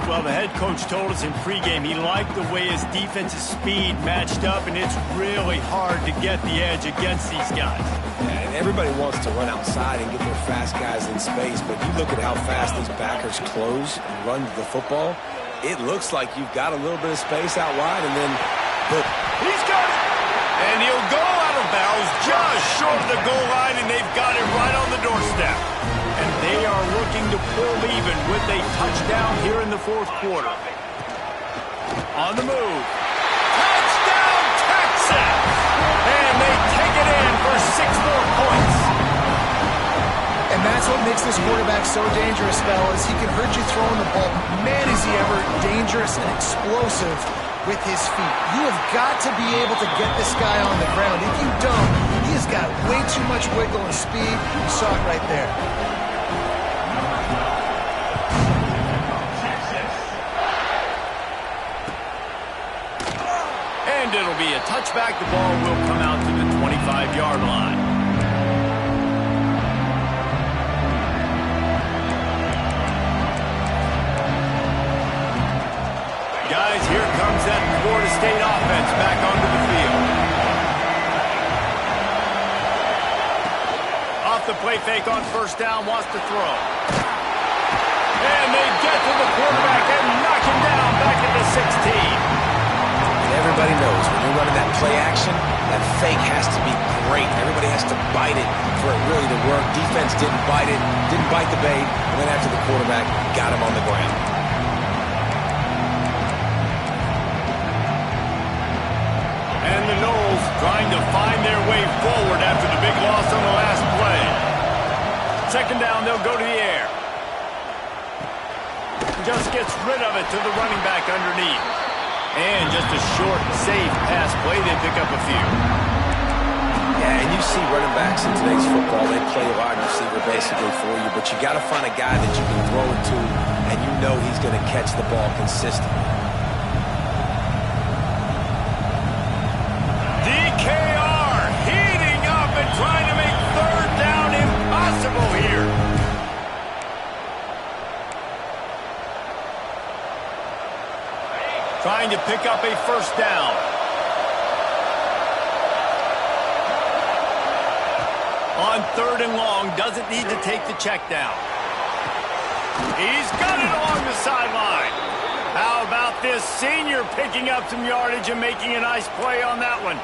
Well, the head coach told us in pregame he liked the way his defense's speed matched up, and it's really hard to get the edge against these guys. And everybody wants to run outside and get their fast guys in space, but you look at how fast these backers close and run to the football, it looks like you've got a little bit of space out wide, and then boom. He's got it! And he'll go out of bounds just short of the goal line, and they've got it right on the doorstep. And they are looking to pull even with a touchdown here in the 4th quarter. On the move. Touchdown, Texas! And they take it in for 6 more points. And that's what makes this quarterback so dangerous, fellas. He can hurt you throwing the ball. Man, is he ever dangerous and explosive with his feet. You have got to be able to get this guy on the ground. If you don't, he has got way too much wiggle and speed. You saw it right there. And it'll be a touchback. The ball will come out to the 25-yard line. Guys, here comes that Florida State offense back onto the field. Off the play fake on 1st down, wants to throw. And they get to the quarterback and knock him down back at the 16. And everybody knows when you're running that play action, that fake has to be great. Everybody has to bite it for it really to work. Defense didn't bite it, didn't bite the bait, and then after the quarterback got him on the ground. And the Noles trying to find their way forward after the big loss on the last play. 2nd down, they'll go to the air. Just gets rid of it to the running back underneath. And just a short, safe pass play. They pick up a few. Yeah, and you see running backs in today's football, they play a wide receiver basically for you, but you got to find a guy that you can throw it to, and you know he's going to catch the ball consistently. Trying to make 3rd down impossible here. Trying to pick up a 1st down. On 3rd and long, doesn't need to take the check down. He's got it along the sideline. How about this senior picking up some yardage and making a nice play on that one?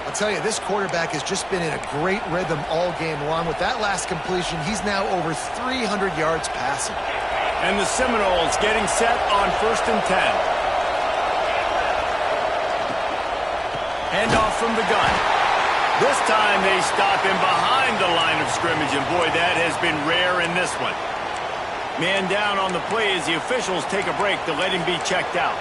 I'll tell you, this quarterback has just been in a great rhythm all game long. With that last completion, he's now over 300 yards passing. And the Seminoles getting set on 1st and 10. Handoff from the gun. This time they stop him behind the line of scrimmage, and boy, that has been rare in this one. Man down on the play as the officials take a break to let him be checked out.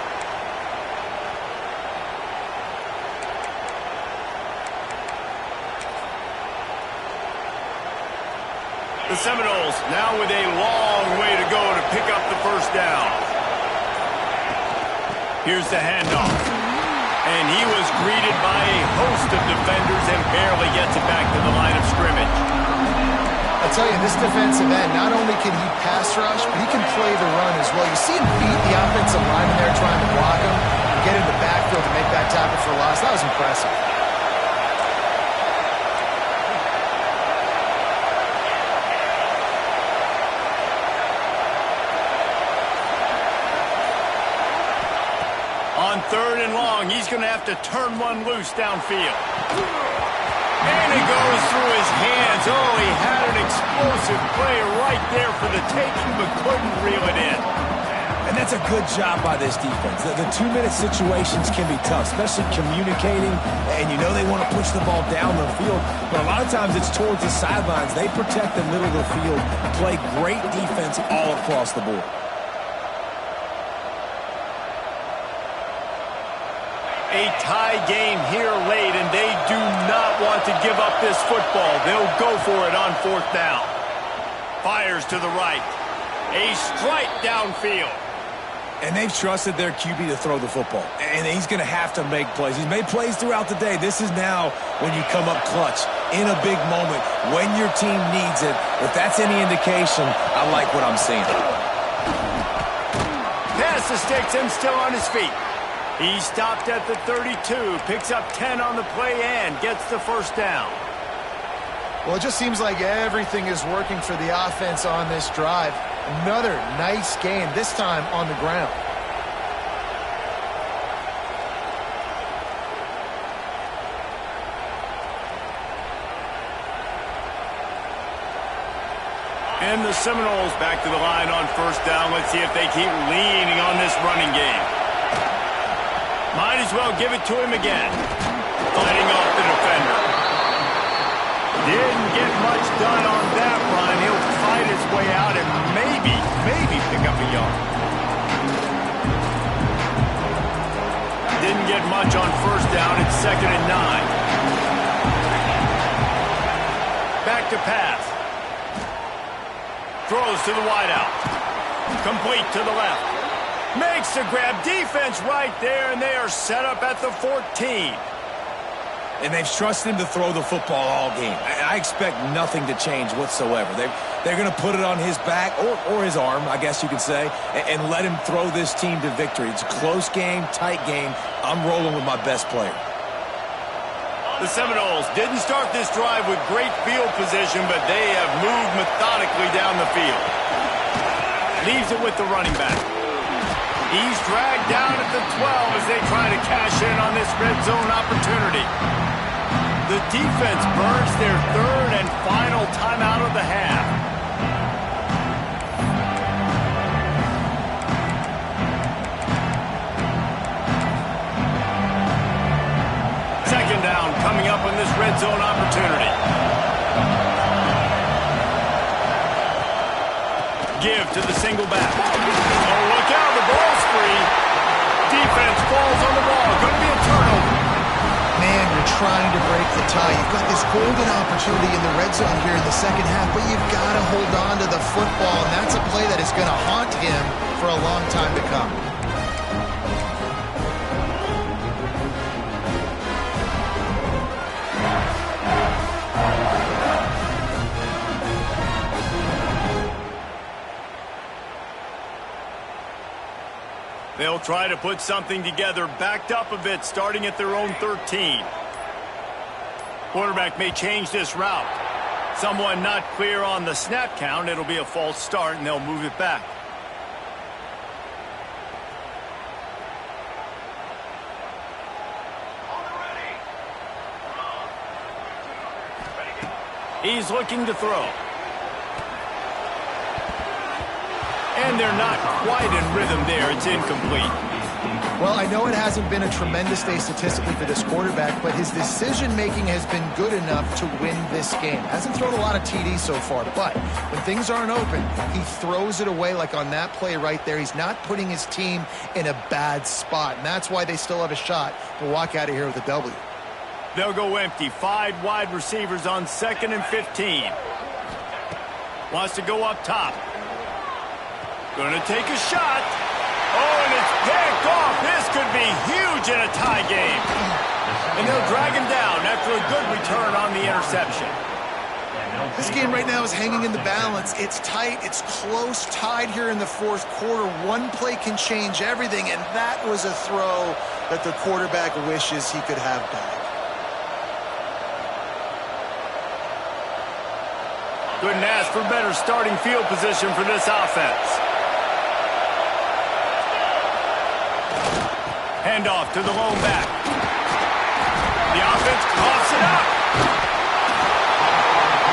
The Seminoles now with a long way to go to pick up the 1st down. Here's the handoff. And he was greeted by a host of defenders and barely gets it back to the line of scrimmage. A I tell you, this defensive end, not only can he pass rush, but he can play the run as well. You see him beat the offensive lineman there trying to block him and get in the backfield to make that tackle for a loss. That was impressive. On 3rd and long, he's going to have to turn one loose downfield. And it goes through his hands. Oh, he had an explosive play right there for the taking, but couldn't reel it in. And that's a good job by this defense. The 2-minute situations can be tough, especially communicating, and you know they want to push the ball down the field, but a lot of times it's towards the sidelines. They protect the middle of the field, play great defense all across the board. A tie game here late, and they do not want to give up this football. They'll go for it on 4th down. Fires to the right. A strike downfield. And they've trusted their QB to throw the football. And he's going to have to make plays. He's made plays throughout the day. This is now when you come up clutch in a big moment when your team needs it. If that's any indication, I like what I'm seeing. Pass to sticks him still on his feet. He stopped at the 32, picks up 10 on the play and gets the 1st down. Well, it just seems like everything is working for the offense on this drive. Another nice game, this time on the ground. And the Seminoles back to the line on 1st down. Let's see if they keep leaning on this running game. Might as well give it to him again. Fighting off the defender. Didn't get much done on that run. He'll fight his way out and maybe pick up a yard. Didn't get much on 1st down. It's 2nd and 9. Back to pass. Throws to the wideout. Complete to the left. Makes the grab. Defense right there, and they are set up at the 14. And they've trusted him to throw the football all game. I expect nothing to change whatsoever. They're going to put it on his back, or his arm, I guess you could say, and let him throw this team to victory. It's a close game, tight game. I'm rolling with my best player. The Seminoles didn't start this drive with great field position, but they have moved methodically down the field. Leaves it with the running back. He's dragged down at the 12 as they try to cash in on this red zone opportunity. The defense burns their 3rd and final timeout of the half. Second down coming up on this red zone opportunity. Give to the single back. Oh, look out, the ball's free. Defense falls on the ball. Going to be a turnover. Man, you're trying to break the tie. You've got this golden opportunity in the red zone here in the second half, but you've got to hold on to the football, and that's a play that is going to haunt him for a long time to come. They'll try to put something together, backed up a bit, starting at their own 13. Quarterback may change this route. Someone not clear on the snap count. It'll be a false start, and they'll move it back. He's looking to throw. And they're not quite in rhythm there. It's incomplete. Well, I know it hasn't been a tremendous day statistically for this quarterback, but his decision-making has been good enough to win this game. Hasn't thrown a lot of TDs so far, but when things aren't open, he throws it away like on that play right there. He's not putting his team in a bad spot, and that's why they still have a shot to walk out of here with a W. They'll go empty. 5 wide receivers on 2nd and 15. Wants to go up top. Going to take a shot. Oh, and it's picked off. This could be huge in a tie game. And they'll drag him down after a good return on the interception. This game right now is hanging in the balance. It's tight, it's close, tied here in the fourth quarter. One play can change everything, and that was a throw that the quarterback wishes he could have back. Couldn't ask for better starting field position for this offense. Handoff to the lone back. The offense coughs it up.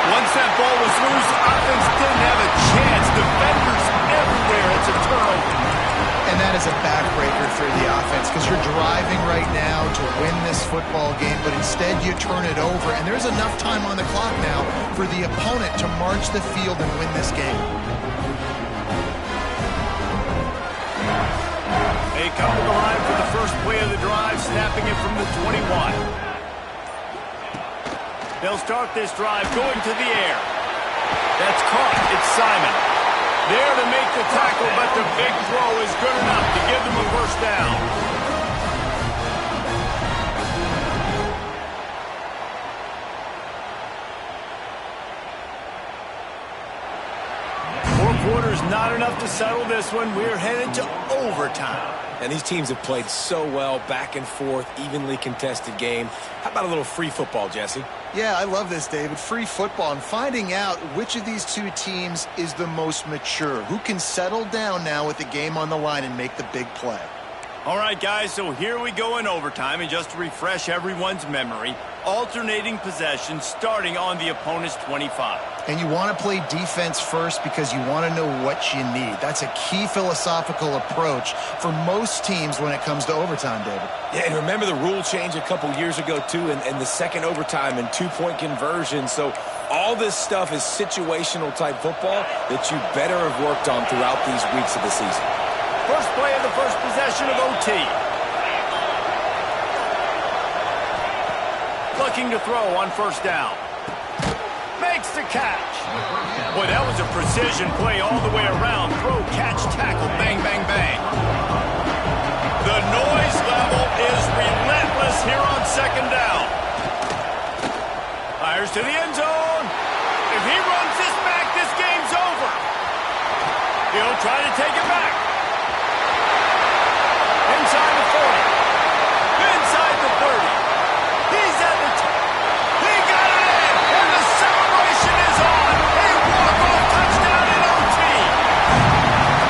Once that ball was loose, offense didn't have a chance. Defenders everywhere. It's a turnover. And that is a backbreaker for the offense because you're driving right now to win this football game, but instead you turn it over, and there's enough time on the clock now for the opponent to march the field and win this game. They come to the line for the first play of the drive, snapping it from the 21. They'll start this drive going to the air. That's caught. It's Simon. There to make the tackle, but the big throw is good enough to give them a first down. 4 quarters not enough to settle this one. We're headed to overtime. And these teams have played so well, back and forth, evenly contested game. How about a little free football, Jesse? Yeah, I love this, David. Free football. I'm finding out which of these two teams is the most mature. Who can settle down now with the game on the line and make the big play? All right, guys, so here we go in overtime. And just to refresh everyone's memory, alternating possession starting on the opponent's 25. And you want to play defense first because you want to know what you need. That's a key philosophical approach for most teams when it comes to overtime, David. Yeah, and remember the rule change a couple years ago, too, and the second overtime and two-point conversion. So all this stuff is situational-type football that you better have worked on throughout these weeks of the season. First play of the first possession of OT. Looking to throw on first down. Makes the catch. Boy, that was a precision play all the way around. Throw, catch, tackle, bang, bang, bang. The noise level is relentless here on second down. Fires to the end zone. If he runs this back, this game's over. He'll try to take it back. Inside the 40. Inside the 30. He's at the top. He got it in. And the celebration is on. A walk-off touchdown in OT.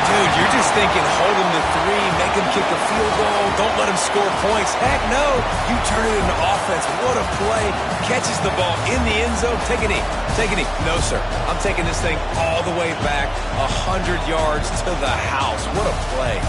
Dude, you're just thinking hold him to 3, make him kick a field goal, don't let him score points. Heck no. You turn it into offense. What a play. Catches the ball in the end zone. Take a knee. Take a knee. No, sir. I'm taking this thing all the way back 100 yards to the house. What a play.